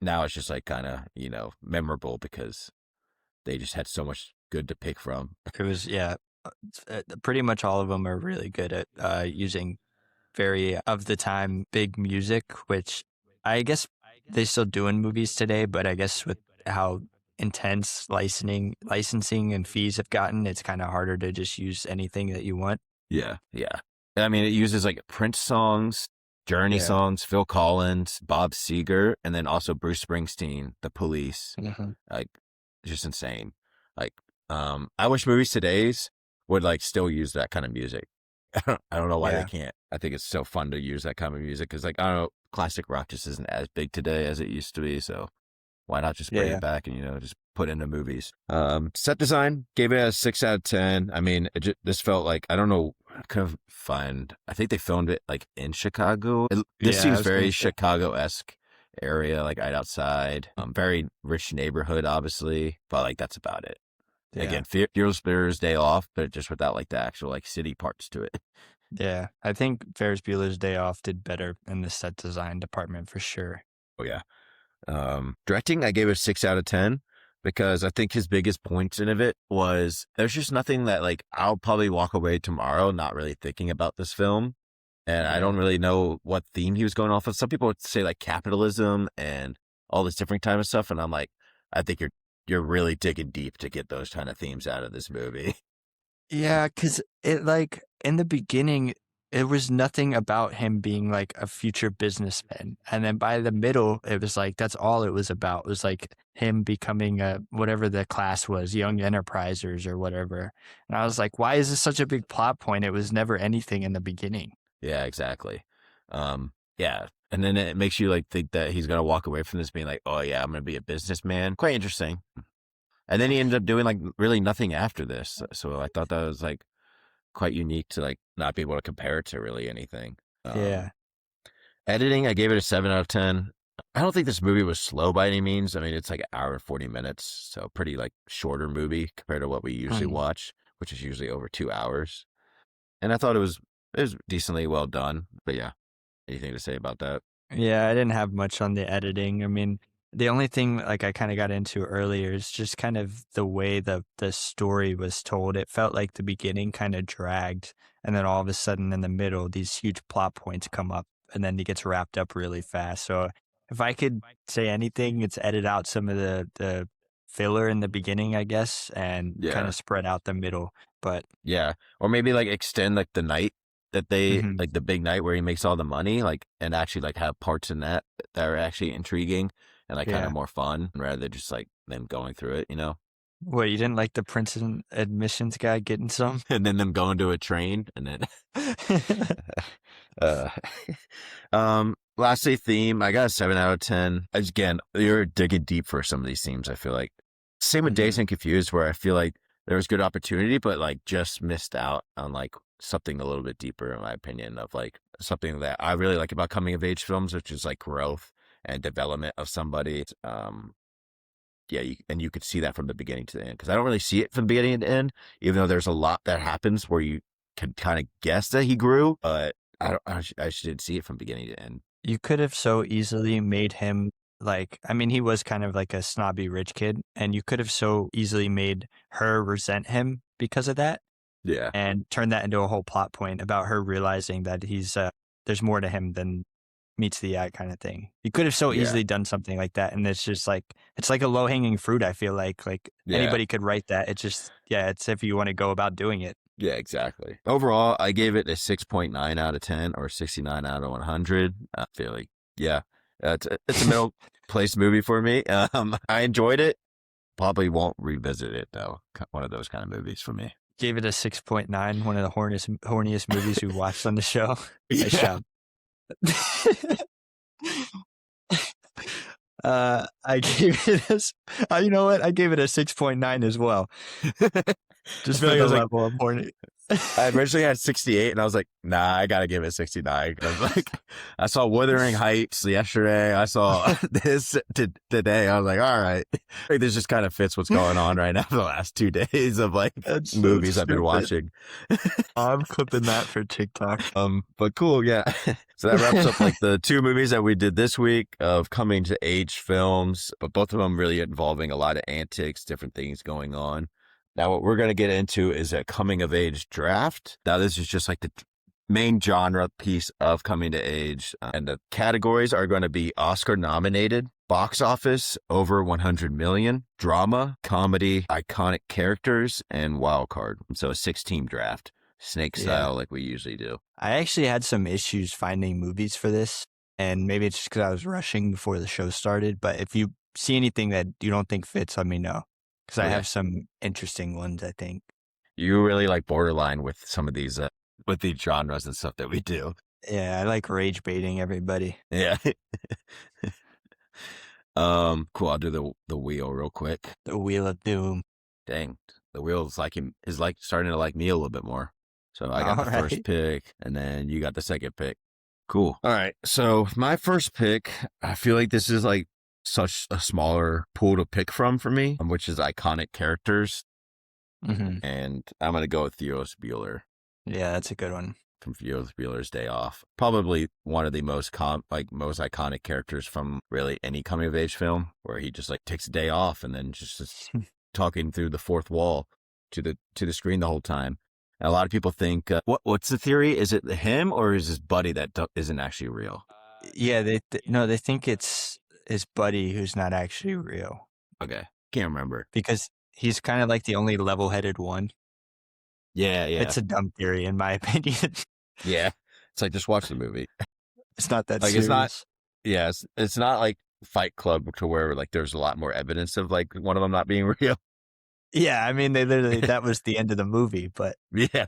now it's just like kind of, memorable because they just had so much good to pick from. It was, pretty much all of them are really good at using very of the time big music, which I guess they still do in movies today, but I guess with how intense licensing and fees have gotten, it's kind of harder to just use anything that you want. Yeah. I mean, it uses like Prince songs, Journey songs, Phil Collins, Bob Seger, and then also Bruce Springsteen, The Police. Like, just insane. Like, I wish movies today's would like still use that kind of music. I don't know why they can't. I think it's so fun to use that kind of music because, like, I don't know, classic rock just isn't as big today as it used to be. So why not just bring it back and, just put it into movies? Set design, gave it a 6 out of 10. I mean, this felt like, I don't know, I couldn't find, I think they filmed it like in Chicago. This seems very Chicago-esque area, like right outside. Very rich neighborhood, obviously, but like that's about it. Yeah. Again, Ferris Bueller's Day Off, but just without like the actual like city parts to it. Yeah, I think Ferris Bueller's Day Off did better in the set design department for sure. Oh yeah. Directing, I gave it a 6 out of 10 because I think his biggest points in it was there's just nothing that like I'll probably walk away tomorrow not really thinking about this film, and I don't really know what theme he was going off of. Some people would say like capitalism and all this different type of stuff, and I'm like, I think you're really digging deep to get those kind of themes out of this movie. Yeah, because it like in the beginning, it was nothing about him being like a future businessman. And then by the middle, it was like, that's all it was about. It was like him becoming whatever the class was, young enterprisers or whatever. And I was like, why is this such a big plot point? It was never anything in the beginning. Yeah, exactly. Yeah. And then it makes you like think that he's going to walk away from this being like, oh yeah, I'm going to be a businessman. Quite interesting. And then he ended up doing like really nothing after this. So I thought that was like quite unique to like not be able to compare it to really anything. Editing, I gave it a 7 out of 10. I don't think this movie was slow by any means. I mean, it's like an hour and 40 minutes. So pretty like shorter movie compared to what we usually watch, which is usually over 2 hours. And I thought it was decently well done. But yeah, anything to say about that? Yeah, I didn't have much on the editing. I mean, the only thing like I kind of got into earlier is just kind of the way the story was told. It felt like the beginning kind of dragged, and then all of a sudden in the middle, these huge plot points come up, and then it gets wrapped up really fast. So if I could say anything, it's edit out some of the filler in the beginning, I guess, and kind of spread out the middle. But yeah, or maybe like extend like the night that they like the big night where he makes all the money, like, and actually like have parts in that are actually intriguing and like kind of more fun rather than just like them going through it, What, you didn't like the Princeton admissions guy getting some? And then them going to a train and then lastly, theme, I got a 7 out of 10. Again, you're digging deep for some of these themes, I feel like. Same with Dazed and Confused, where I feel like there was good opportunity, but like just missed out on like something a little bit deeper, in my opinion, of like something that I really like about coming of age films, which is like growth and development of somebody. You could see that from the beginning to the end, because I don't really see it from the beginning to the end, even though there's a lot that happens where you could kind of guess that he grew, but I just didn't see it from beginning to end. You could have so easily made him like, I mean, he was kind of like a snobby rich kid, and you could have so easily made her resent him because of that Yeah. and turned that into a whole plot point about her realizing that there's more to him than meets the eye kind of thing. You could have so Yeah. easily done something like that, and it's just like, it's like a low hanging fruit. I feel like Yeah. anybody could write that. It's just, yeah, it's if you want to go about doing it. Yeah, exactly. Overall, I gave it a 6.9 out of 10 or 69 out of 100. I feel like, yeah, it's a middle place movie for me. I enjoyed it. Probably won't revisit it though. One of those kind of movies for me. Gave it a 6.9, one of the horniest movies we watched on the show. Nice job. I gave it you know what? I gave it a 6.9 as well. Just for the level of horny. I originally had 68 and I was like, nah, I gotta give it 69. I was like, I saw Wuthering Heights yesterday. I saw this today. I was like, all right. Like, this just kind of fits what's going on right now for the last 2 days of like movies I've been watching. I'm clipping that for TikTok. But cool, yeah. So that wraps up like the 2 movies that we did this week of coming to age films, but both of them really involving a lot of antics, different things going on. Now, what we're going to get into is a coming of age draft. Now, this is just like the main genre piece of coming to age. And the categories are going to be Oscar nominated, box office, over 100 million, drama, comedy, iconic characters, and wild card. So a 6-team draft, snake style like we usually do. I actually had some issues finding movies for this. And maybe it's just because I was rushing before the show started. But if you see anything that you don't think fits, let me know. Because I have some interesting ones, I think. You really like borderline with some of these genres and stuff that we do. Yeah, I like rage baiting everybody. Yeah. Cool. I'll do the wheel real quick. The Wheel of Doom. Dang, the wheel is like starting to like me a little bit more. So I got the first pick, and then you got the second pick. Cool. All right. So my first pick, I feel like this is like such a smaller pool to pick from for me, which is iconic characters. Mm-hmm. And I'm going to go with Ferris Bueller. Yeah, that's a good one. From Ferris Bueller's Day Off. Probably one of the most most iconic characters from really any coming of age film, where he just like takes a day off and then just is talking through the fourth wall to the screen the whole time. And a lot of people think, what's the theory? Is it him or is his buddy that isn't actually real? Yeah, they think it's his buddy who's not actually real. Okay. Can't remember. Because he's kind of like the only level-headed one. Yeah. It's a dumb theory, in my opinion. Yeah. It's like, just watch the movie. It's not that like, serious. It's not, yeah, it's not like Fight Club to where like there's a lot more evidence of like one of them not being real. Yeah, I mean, they literally, that was the end of the movie, but. Yeah.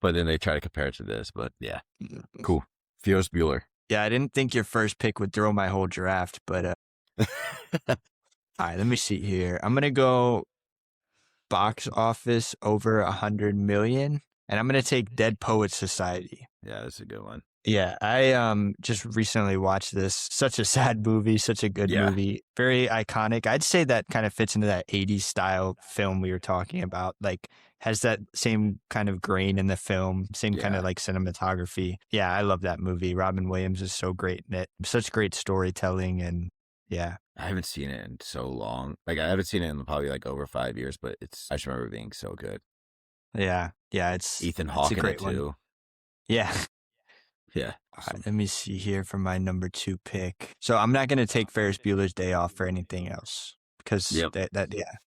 But then they try to compare it to this, but yeah. Cool. Ferris Bueller. Yeah, I didn't think your first pick would throw my whole draft, but all right, let me see here. I'm going to go box office over 100 million, and I'm going to take Dead Poets Society. Yeah, that's a good one. Yeah, I just recently watched this. Such a sad movie, such a good movie. Very iconic. I'd say that kind of fits into that 80s style film we were talking about. Like, has that same kind of grain in the film, same kind of like cinematography. Yeah, I love that movie. Robin Williams is so great in it. Such great storytelling, and yeah. I haven't seen it in so long. Like, I haven't seen it in probably like over 5 years, but I just remember it being so good. Yeah, it's Ethan Hawke in it too. One. Yeah. Yeah. Awesome. All right, let me see here for my number 2 pick. So I'm not going to take Ferris Bueller's Day Off for anything else. Because yeah.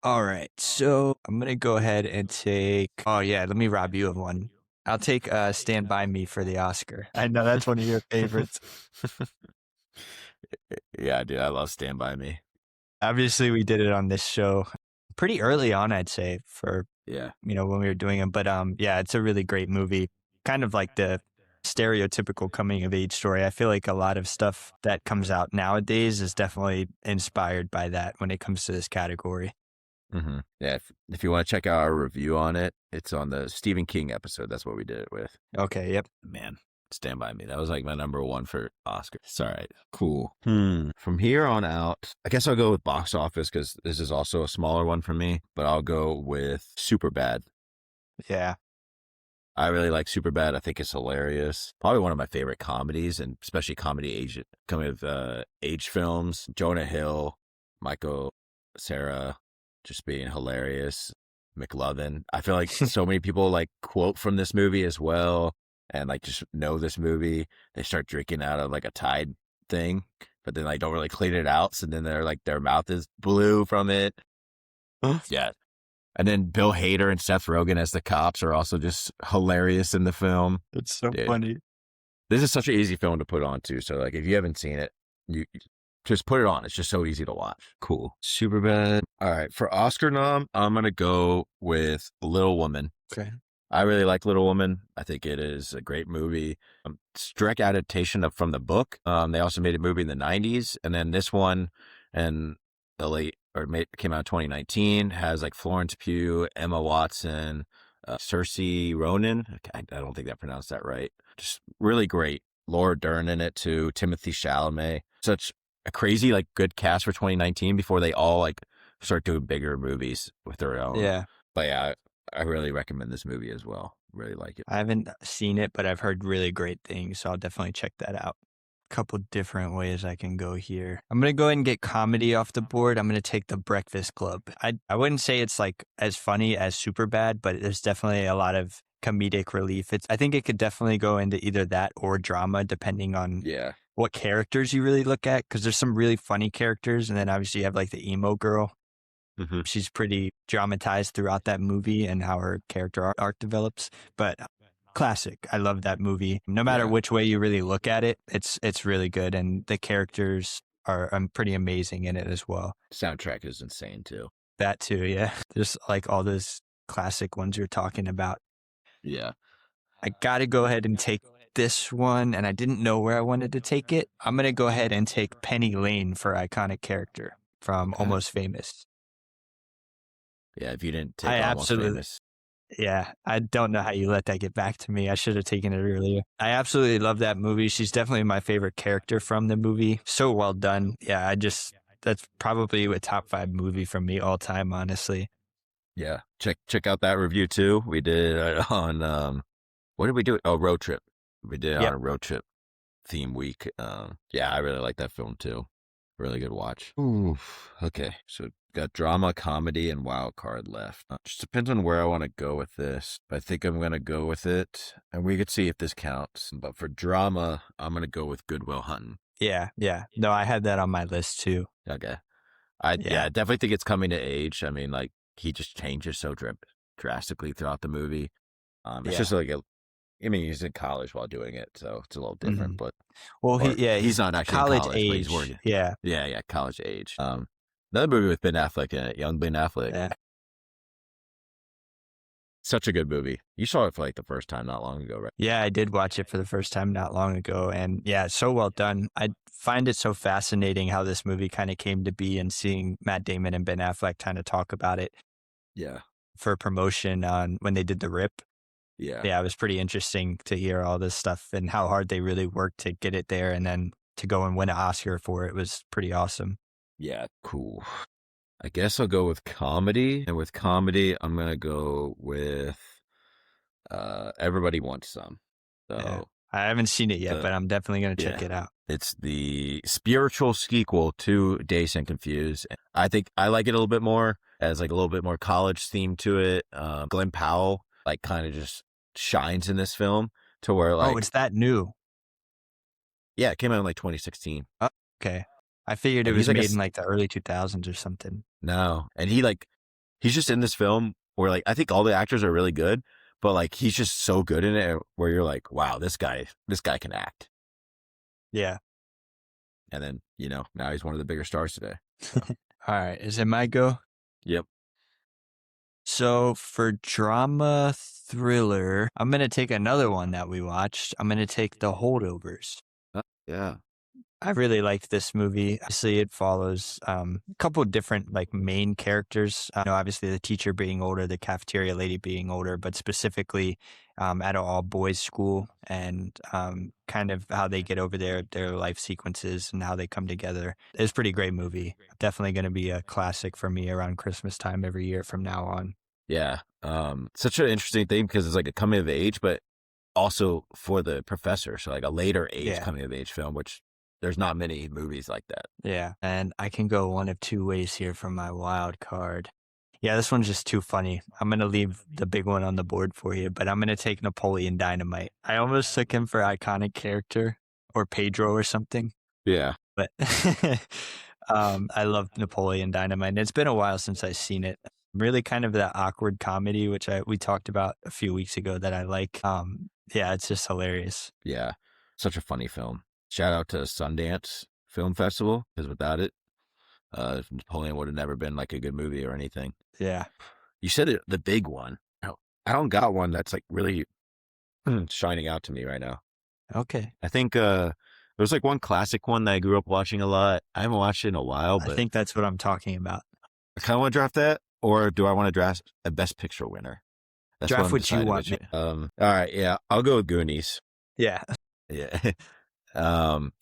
All right. So I'm going to go ahead and take, let me rob you of one. I'll take Stand By Me for the Oscar. I know that's one of your favorites. Yeah, dude, I love Stand By Me. Obviously, we did it on this show pretty early on, I'd say, for, when we were doing it. But it's a really great movie. Kind of like the stereotypical coming of age story. I feel like a lot of stuff that comes out nowadays is definitely inspired by that when it comes to this category. Mm-hmm. Yeah, if you want to check out our review on it, it's on the Stephen King episode. That's what we did it with. Okay, yep. Man, Stand By Me. That was like my number 1 for Oscar. It's all right. Cool. From here on out, I guess I'll go with box office because this is also a smaller one for me, but I'll go with Superbad. Yeah. I really like Superbad. I think it's hilarious. Probably one of my favorite comedies, and especially comedy age coming of age films. Jonah Hill, Michael Cera, just being hilarious. McLovin. I feel like so many people like quote from this movie as well, and like just know this movie. They start drinking out of like a Tide thing, but then like don't really clean it out, so then they're like their mouth is blue from it. Yeah. And then Bill Hader and Seth Rogen as the cops are also just hilarious in the film. It's so Dude, funny. this is such an easy film to put on too. So like if you haven't seen it, you just put it on. It's just so easy to watch. Cool. Superbad. All right. For Oscar nom, I'm gonna go with Little Woman. Okay. I really like Little Woman. I think it is a great movie. It's direct adaptation from the book. They also made a movie in the 90s. And then this one and the came out in 2019, has like Florence Pugh, Emma Watson, Saoirse Ronan. I don't think I pronounced that right. Just really great. Laura Dern in it too. Timothy Chalamet. Such a crazy, like good cast for 2019 before they all like start doing bigger movies with their own. Yeah. But yeah, I really recommend this movie as well. Really like it. I haven't seen it, but I've heard really great things, so I'll definitely check that out. Couple different ways I can go here. I'm going to go ahead and get comedy off the board. I'm going to take The Breakfast Club. I wouldn't say it's like as funny as Superbad, but there's definitely a lot of comedic relief. I think it could definitely go into either that or drama, depending on what characters you really look at, because there's some really funny characters, and then obviously you have like the emo girl. Mm-hmm. She's pretty dramatized throughout that movie and how her character arc develops, but classic. I love that movie. No matter which way you really look at it, it's really good, and the characters are pretty amazing in it as well. Soundtrack is insane too. That too, yeah. Just like all those classic ones you're talking about. Yeah. I got to go ahead and take this one, and I didn't know where I wanted to take it. I'm going to go ahead and take Penny Lane for iconic character from Almost Famous. Yeah, if you didn't take Almost Famous. Yeah, I don't know how you let that get back to me. I should have taken it earlier. I absolutely love that movie. She's definitely my favorite character from the movie. So well done. Yeah, that's probably a top 5 movie from me all time, honestly. Yeah, check out that review too. We did on what did we do? Oh, Road Trip. We did on a road trip theme week. Yeah, I really like that film too. Really good watch. Ooh, okay. So got drama, comedy, and wild card left. Just depends on where I want to go with this. I think I'm gonna go with it, and we could see if this counts. But for drama, I'm gonna go with Good Will Hunting. Yeah. No, I had that on my list too. Okay. I definitely think it's coming to age. I mean, like he just changes so drastically throughout the movie. It's just like he's in college while doing it, so it's a little different. But he's not actually college in college, age. but he's working. Yeah, college age. Another movie with Ben Affleck in it, young Ben Affleck. Yeah. Such a good movie. You saw it for like the first time not long ago, right? Yeah, I did watch it for the first time not long ago, and yeah, so well done. I find it so fascinating how this movie kind of came to be, and seeing Matt Damon and Ben Affleck kind of talk about it. Yeah. For promotion on when they did The Rip. Yeah, it was pretty interesting to hear all this stuff and how hard they really worked to get it there, and then to go and win an Oscar for it was pretty awesome. Yeah, cool. I guess I'll go with comedy, and with comedy, I'm gonna go with Everybody Wants Some. So I haven't seen it yet, but I'm definitely gonna check it out. It's the spiritual sequel to Dazed and Confused. I think I like it a little bit more, as like a little bit more college theme to it. Glenn Powell like kind of just shines in this film to where like it's that new. Yeah, it came out in like 2016. Oh, okay. I figured it was made in like the early 2000s or something. No. And he's just in this film where like I think all the actors are really good, but like he's just so good in it where you're like, wow, this guy can act. Yeah. And then, now he's one of the bigger stars today. So. All right. Is it my go? Yep. So for drama thriller, I'm going to take another one that we watched. I'm going to take The Holdovers. Yeah. I really liked this movie. Obviously, it follows a couple of different like main characters. Obviously the teacher being older, the cafeteria lady being older, but specifically at an all-boys school, and kind of how they get over their life sequences and how they come together. It's a pretty great movie. Definitely going to be a classic for me around Christmas time every year from now on. Yeah. Such an interesting thing because it's like a coming of age, but also for the professor. So like a later age Yeah. coming of age film, which there's not many movies like that. Yeah. And I can go one of two ways here for my wild card. Yeah, this one's just too funny. I'm going to leave the big one on the board for you, but I'm going to take Napoleon Dynamite. I almost took him for iconic character or Pedro or something, Yeah. but I love Napoleon Dynamite. And it's been a while since I've seen it. Really kind of that awkward comedy, which we talked about a few weeks ago that I like. Yeah, it's just hilarious. Yeah. Such a funny film. Shout out to Sundance Film Festival because without it, Napoleon would have never been like a good movie or anything. Yeah. You said it, the big one. I don't got one that's like really shining out to me right now. Okay. I think there was like one classic one that I grew up watching a lot. I haven't watched it in a while, I but think that's what I'm talking about. I kind of want to draft that. Or do I want to draft a Best Picture winner? That's Draft I'm what you deciding want. between. All right, yeah, I'll go with Goonies. Yeah. Yeah,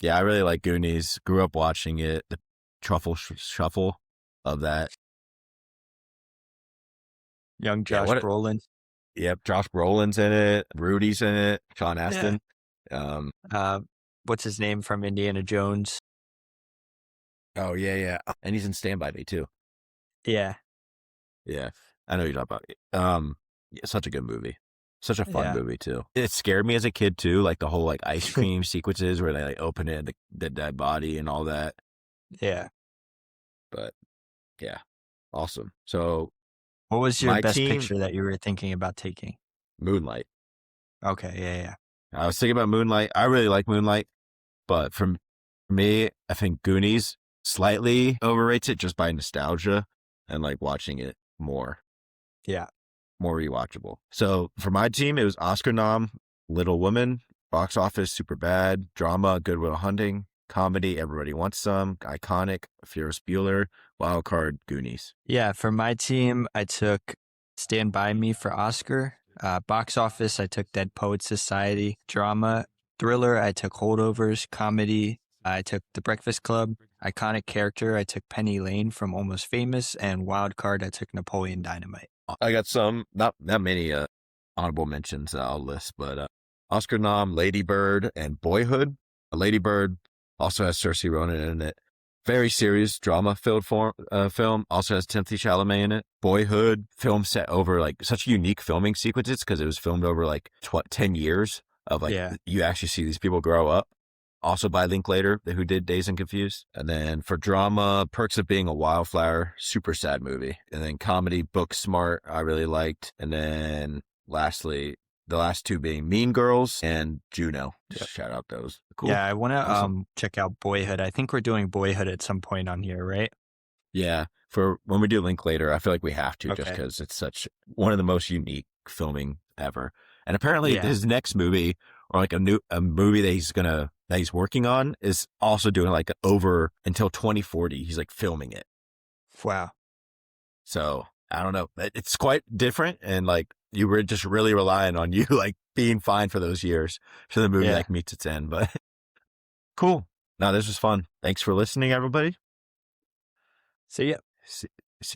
yeah, I really like Goonies. Grew up watching it. The truffle shuffle of that. Young Josh Brolin. Yep, Josh Brolin's in it. Rudy's in it. Sean Astin. Yeah. What's his name from Indiana Jones? Oh yeah, and he's in Stand By Me too. Yeah. Yeah, I know you're talking about. Yeah, such a good movie. Such a fun movie too. It scared me as a kid too, like the whole like ice cream sequences where they like open it, the dead body and all that. Yeah. But yeah, awesome. So what was your best picture that you were thinking about taking? Moonlight. Okay, yeah. I was thinking about Moonlight. I really like Moonlight, but for me, I think Goonies slightly overrates it just by nostalgia and like watching it more. Yeah. More rewatchable. So for my team, it was Oscar nom, Little Woman, box office, Super Bad, drama, Good Will Hunting, comedy, Everybody Wants Some, iconic, Ferris Bueller, wild card, Goonies. Yeah, for my team, I took Stand By Me for Oscar. Box office, I took Dead Poets Society. Drama, thriller, I took Holdovers. Comedy, I took The Breakfast Club. Iconic character, I took Penny Lane from Almost Famous. And wild card, I took Napoleon Dynamite. I got some, not many honorable mentions I'll list, but Oscar nom, Lady Bird, and Boyhood. Lady Bird also has Saoirse Ronan in it. Very serious drama-filled film. Also has Timothée Chalamet in it. Boyhood, film set over like such unique filming sequences because it was filmed over like 10 years of like you actually see these people grow up. Also by Linklater, who did Dazed and Confused. And then for drama, Perks of Being a Wildflower, super sad movie. And then comedy, Booksmart, I really liked. And then lastly, the last two being Mean Girls and Juno. Just shout out those. Cool. Yeah, I want to check out Boyhood. I think we're doing Boyhood at some point on here, right? Yeah. For when we do Linklater, I feel like we have to just because it's such one of the most unique filming ever. And apparently his next movie or like a movie that he's working on is also doing like over until 2040. He's like filming it. Wow. So I don't know. It's quite different. And like you were just really relying on you like being fine for those years. So the movie like meets its end, but cool. No, this was fun. Thanks for listening, everybody. See ya.